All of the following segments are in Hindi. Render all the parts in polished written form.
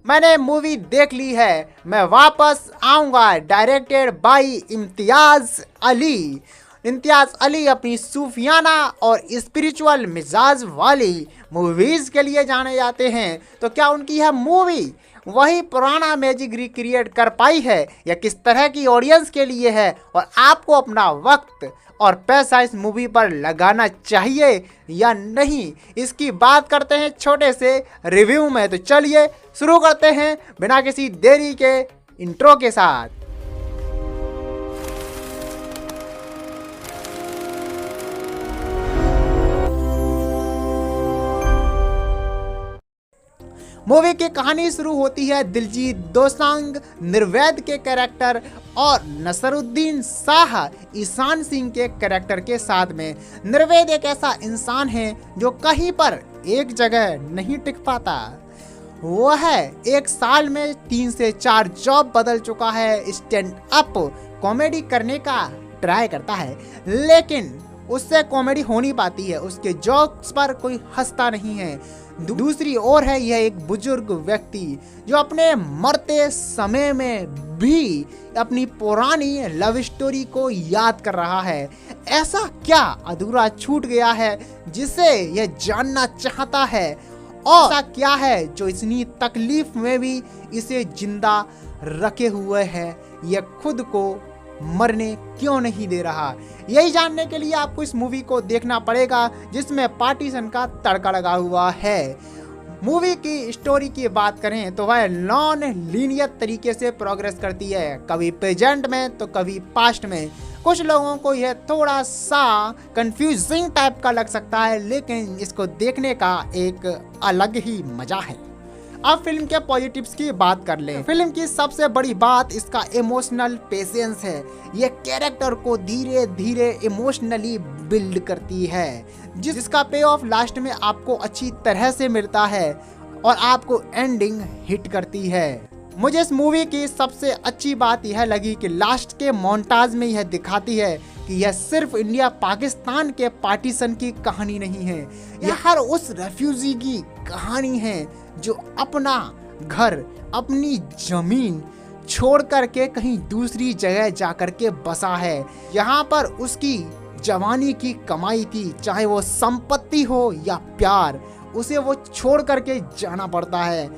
मैंने मूवी देख ली है, मैं वापस आऊंगा। डायरेक्टेड बाय इम्तियाज अली अपनी सूफियाना और स्पिरिचुअल मिजाज वाली मूवीज के लिए जाने जाते हैं। तो क्या उनकी यह मूवी वही पुराना मैजिक रिक्रिएट कर पाई है या किस तरह की ऑडियंस के लिए है, और आपको अपना वक्त और पैसा इस मूवी पर लगाना चाहिए या नहीं, इसकी बात करते हैं छोटे से रिव्यू में। तो चलिए शुरू करते हैं बिना किसी देरी के इंट्रो के साथ। मूवी की कहानी शुरू होती है दिलजीत दोसांझ निर्वेद के कैरेक्टर और नसरुद्दीन शाह ईशान सिंह के कैरेक्टर के साथ में। निर्वेद एक ऐसा इंसान है जो कहीं पर एक जगह नहीं टिक पाता। वह एक साल में 3 से 4 जॉब बदल चुका है। स्टैंड अप कॉमेडी करने का ट्राई करता है, लेकिन उससे कॉमेडी हो नहीं पाती है। उसके जोक्स पर कोई हंसता नहीं है। दूसरी ओर है यह एक बुजुर्ग व्यक्ति जो अपने मरते समय में भी अपनी पुरानी लव स्टोरी को याद कर रहा है। ऐसा क्या अधूरा छूट गया है जिसे यह जानना चाहता है, और ऐसा क्या है जो इतनी तकलीफ में भी इसे जिंदा रखे हुए है, यह खुद को मरने क्यों नहीं दे रहा। यही जानने के लिए आपको इस मूवी को देखना पड़ेगा, जिसमें पार्टीशन का तड़का लगा हुआ है। मूवी की स्टोरी की बात करें तो वह नॉन लीनियर तरीके से प्रोग्रेस करती है, कभी प्रेजेंट में तो कभी पास्ट में। कुछ लोगों को यह थोड़ा सा कंफ्यूजिंग टाइप का लग सकता है, लेकिन इसको देखने का एक अलग ही मजा है। अब फिल्म के पॉजिटिव्स की बात कर लें। फिल्म की सबसे बड़ी बात इसका इमोशनल पेशेंस है। ये कैरेक्टर को धीरे धीरे इमोशनली बिल्ड करती है, जिसका पे ऑफ लास्ट में आपको अच्छी तरह से मिलता है और आपको एंडिंग हिट करती है। मुझे इस मूवी की सबसे अच्छी बात यह लगी कि लास्ट के मोन्टाज में यह दिखाती है कि यह सिर्फ इंडिया पाकिस्तान के पार्टीशन की कहानी नहीं है, यह हर उस रेफ्यूजी की कहानी है जो अपना घर, अपनी जमीन छोड़ करके कहीं दूसरी जगह जाकर के बसा है। यहाँ पर उसकी जवानी की कमाई थी, चाहे वो संपत्ति हो या प्यार, उसे वो छोड़ करके जाना पड़ता है।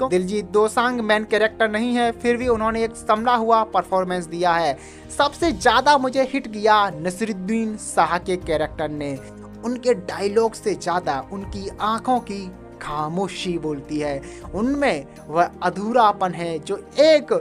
दिलजीत दोसांझ मेन कैरेक्टर नहीं है, फिर भी उन्होंने एक संभला हुआ परफॉर्मेंस दिया है। सबसे ज्यादा मुझे हिट किया नसरुद्दीन शाह के कैरेक्टर ने। उनके डायलॉग से ज्यादा उनकी आंखों की खामोशी बोलती है। उनमें वह अधूरापन है जो एक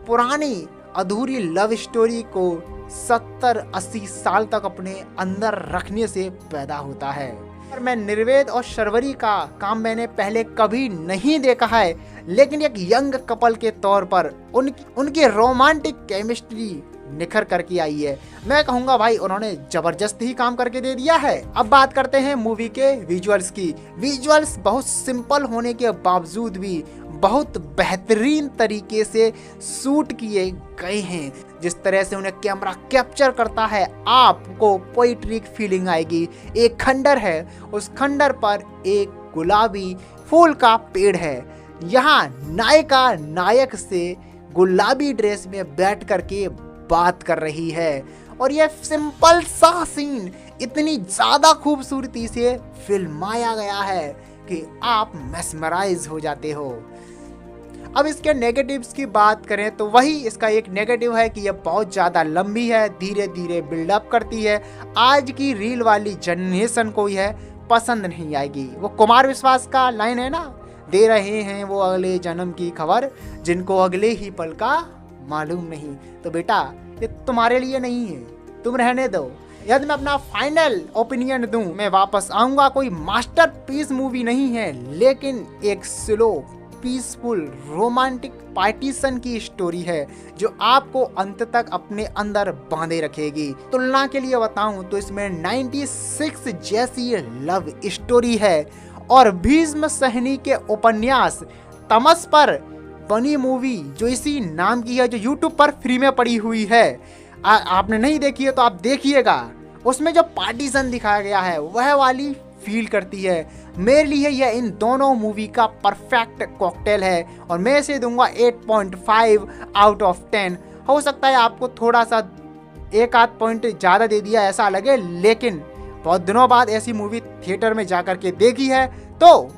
पुरानी अधूरी लव स्टोरी को 70-80 साल तक अपने अंदर रखने से पैदा होता है। और मैं निर्वेद और शर्वरी का काम मैंने पहले कभी नहीं देखा है, लेकिन एक यंग कपल के तौर पर उनकी रोमांटिक केमिस्ट्री निखर करके आई है। मैं कहूँगा भाई उन्होंने जबरदस्त ही काम करके दे दिया है। अब बात करते हैं मूवी के विजुअल्स की। विजुअल्स बहुत सिंपल होने के बावजूद भी बहुत बेहतरीन तरीके से शूट किए गए हैं। जिस तरह से उन्हें कैमरा कैप्चर करता है, आपको पोइट्रिक फीलिंग आएगी। एक खंडर है, उस खंडर पर एक गुलाबी फूल का पेड़ है। यहाँ नायिका नायक से गुलाबी ड्रेस में बैठ करके बात कर रही है, और यह सिंपल सा सीन इतनी ज्यादा खूबसूरती से फिल्माया गया है कि आप मेस्मराइज हो जाते हो। अब इसके नेगेटिव्स की बात करें तो वही इसका एक नेगेटिव है कि यह बहुत ज़्यादा लंबी है, धीरे धीरे बिल्डअप करती है। आज की रील वाली जनरेशन को यह पसंद नहीं आएगी। वो कुमार विश्वास का लाइन है ना, दे रहे हैं वो अगले जन्म की खबर जिनको अगले ही पल का मालूम नहीं। तो बेटा ये तुम्हारे लिए नहीं है, तुम रहने दो। यदि मैं अपना फाइनल ओपिनियन दूं, मैं वापस आऊंगा। कोई मास्टरपीस मूवी नहीं है, लेकिन एक स्लो पीसफुल रोमांटिक पार्टीशन की स्टोरी है जो आपको अंत तक अपने अंदर बांधे रखेगी। तुलना के लिए बताऊं तो इसमें 96 जैसी लव स्टोरी है, और भीष्म सहनी के उपन्यास तमस पर बनी मूवी जो इसी नाम की है, जो यूट्यूब पर फ्री में पड़ी हुई है। आपने नहीं देखी है तो आप देखिएगा। उसमें जो पार्टीशन दिखाया गया है वह वाली फील करती है। मेरे लिए यह इन दोनों मूवी का परफेक्ट कॉकटेल है और मैं इसे दूंगा 8.5 आउट ऑफ 10। हो सकता है आपको थोड़ा सा एक आध पॉइंट ज़्यादा दे दिया ऐसा लगे, लेकिन बहुत दिनों बाद ऐसी मूवी थिएटर में जा कर के देखी है तो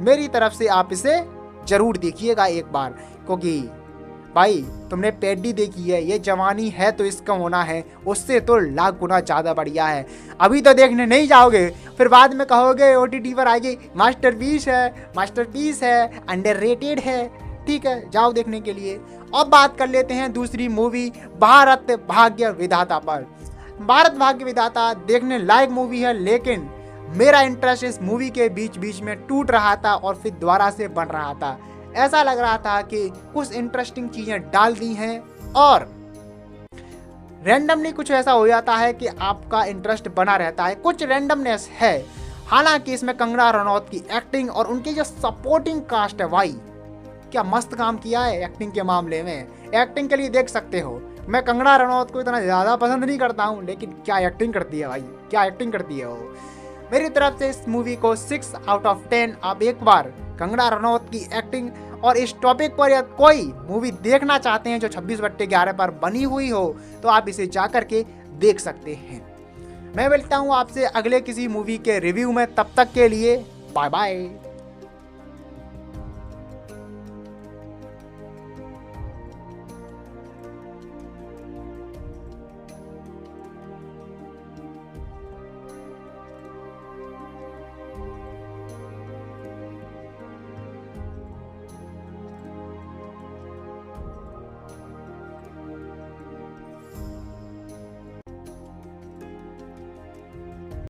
मेरी तरफ से आप इसे ज़रूर देखिएगा एक बार, क्योंकि भाई तुमने पेडी देखी है, ये जवानी है तो इसका होना है, उससे तो लाख गुना ज़्यादा बढ़िया है। अभी तो देखने नहीं जाओगे, फिर बाद में कहोगे OTT पर आएगी मास्टरपीस है, अंडररेटेड है। ठीक है, जाओ देखने के लिए। अब बात कर लेते हैं दूसरी मूवी भारत भाग्य विधाता पर। भारत भाग्य विधाता देखने लायक मूवी है, लेकिन मेरा इंटरेस्ट इस मूवी के बीच बीच में टूट रहा था और फिर दोबारा से बन रहा था। ऐसा लग रहा था कि कुछ इंटरेस्टिंग चीजें डाल दी हैं और रैंडमली कुछ ऐसा हो जाता है कि आपका इंटरेस्ट बना रहता है, कुछ रैंडमनेस है। हालांकि इसमें कंगना रनौत की एक्टिंग और उनकी जो सपोर्टिंग कास्ट है, भाई क्या मस्त काम किया है एक्टिंग के मामले में। एक्टिंग के लिए देख सकते हो, मैं कंगना रनौत को इतना ज़्यादा पसंद नहीं करता हूँ, लेकिन क्या एक्टिंग करती है भाई, क्या एक्टिंग करती है वो। मेरी तरफ से इस मूवी को 6 आउट ऑफ 10। आप एक बार कंगना रनौत की एक्टिंग और इस टॉपिक पर या कोई मूवी देखना चाहते हैं जो 26/11 पर बनी हुई हो तो आप इसे जा कर के देख सकते हैं। मैं मिलता हूँ आपसे अगले किसी मूवी के रिव्यू में, तब तक के लिए बाय बाय।